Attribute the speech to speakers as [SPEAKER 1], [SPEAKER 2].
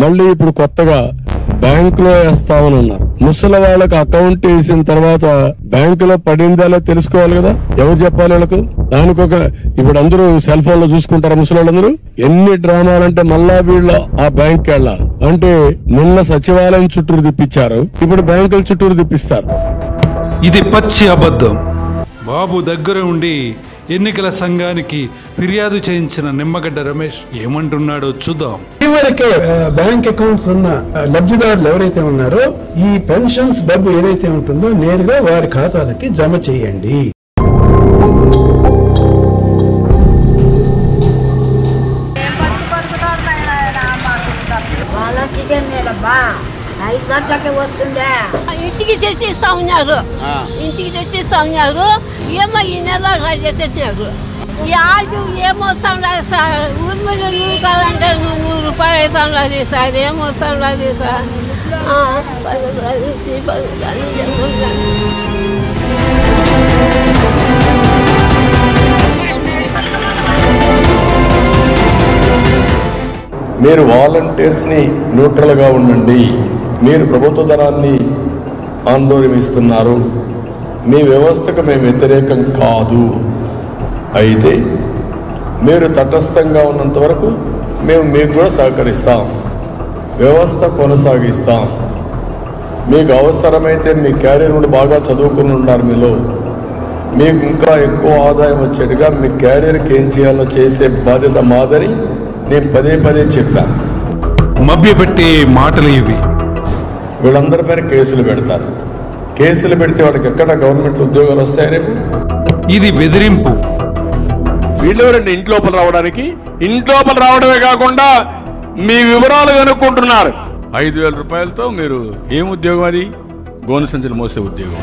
[SPEAKER 1] మళ్ళీ ఇప్పుడు కొత్తగా బ్యాంకులో వేస్తామని అన్నారు. ముసలి వాళ్ళకి అకౌంట్ వేసిన తర్వాత బ్యాంకులో పడిందాలో తెలుసుకోవాలి కదా, ఎవరు చెప్పాలి వాళ్ళకు? దానికి ఇప్పుడు అందరూ సెల్ ఫోన్ లో చూసుకుంటారు ముసలి వాళ్ళందరూ. ఎన్ని డ్రామాలంటే మళ్ళా వీళ్ళు ఆ బ్యాంక్ వెళ్ళాలి అంటే నిన్న సచివాలయం చుట్టూరు తిప్పించారు, ఇప్పుడు బ్యాంకుల చుట్టూరు తిప్పిస్తారు.
[SPEAKER 2] ఇది పచ్చి అబద్ధం. బాబు దగ్గర ఉండి ఎన్నికల సంఘానికి ఫిర్యాదు చేయించిన నిమ్మగడ్డ రమేష్ ఏమంటున్నాడో చూద్దాం.
[SPEAKER 3] ఇవరకే బ్యాంక్ అకౌంట్స్ ఉన్న లబ్ధిదారులు ఎవరైతే ఉన్నారో ఈ పెన్షన్స్ డబ్బు ఏదైతే ఉంటుందో నేరుగా వారి ఖాతాలకి జమ చేయండి.
[SPEAKER 4] ఇంటికి తెచ్చిస్తా ఉన్నారు, ఇంటికి తెచ్చిస్తా ఉన్నారు. ఏమో ఈ నెల చేసేసినారు. ఈ ఆడు ఏమో సంలాదిస్తారు. ఊర్మిలో నువ్వు కావాలంటే 100 రూపాయలు సంలాదిస్తారు. ఏమో సంలాదిస్తారు.
[SPEAKER 1] మీరు వాలంటీర్స్ ని న్యూట్రల్ గా ఉండండి. మీరు ప్రభుత్వ ధనాన్ని ఆందోళనిస్తున్నారు. మీ వ్యవస్థకు మేము వ్యతిరేకం కాదు. అయితే మీరు తటస్థంగా ఉన్నంత వరకు మేము మీకు కూడా సహకరిస్తాం, వ్యవస్థ కొనసాగిస్తాం. మీకు అవసరమైతే మీ క్యారియర్ కూడా బాగా చదువుకుని ఉన్నారు, మీలో మీకు ఇంకా ఎక్కువ ఆదాయం వచ్చేట్టుగా మీ క్యారియర్కి ఏం చేయాలో చేసే బాధ్యత మాదని నేను పదే చెప్పాను.
[SPEAKER 2] మభ్యపెట్టే మాటలు ఇవి.
[SPEAKER 1] వీళ్ళందరి పైన కేసులు పెడతారు. కేసులు పెడితే వాళ్ళకి ఎక్కడ గవర్నమెంట్ ఉద్యోగాలు వస్తాయని
[SPEAKER 2] ఇది బెదిరింపు.
[SPEAKER 5] వీళ్ళెవరండి ఇంట్లోపల రావడానికి? ఇంట్లోపల రావడమే కాకుండా మీ వివరాలు కనుక్కుంటున్నారు.
[SPEAKER 6] 5,000 రూపాయలతో మీరు ఏం ఉద్యోగం? అది గోను సంచులు మోసే ఉద్యోగం.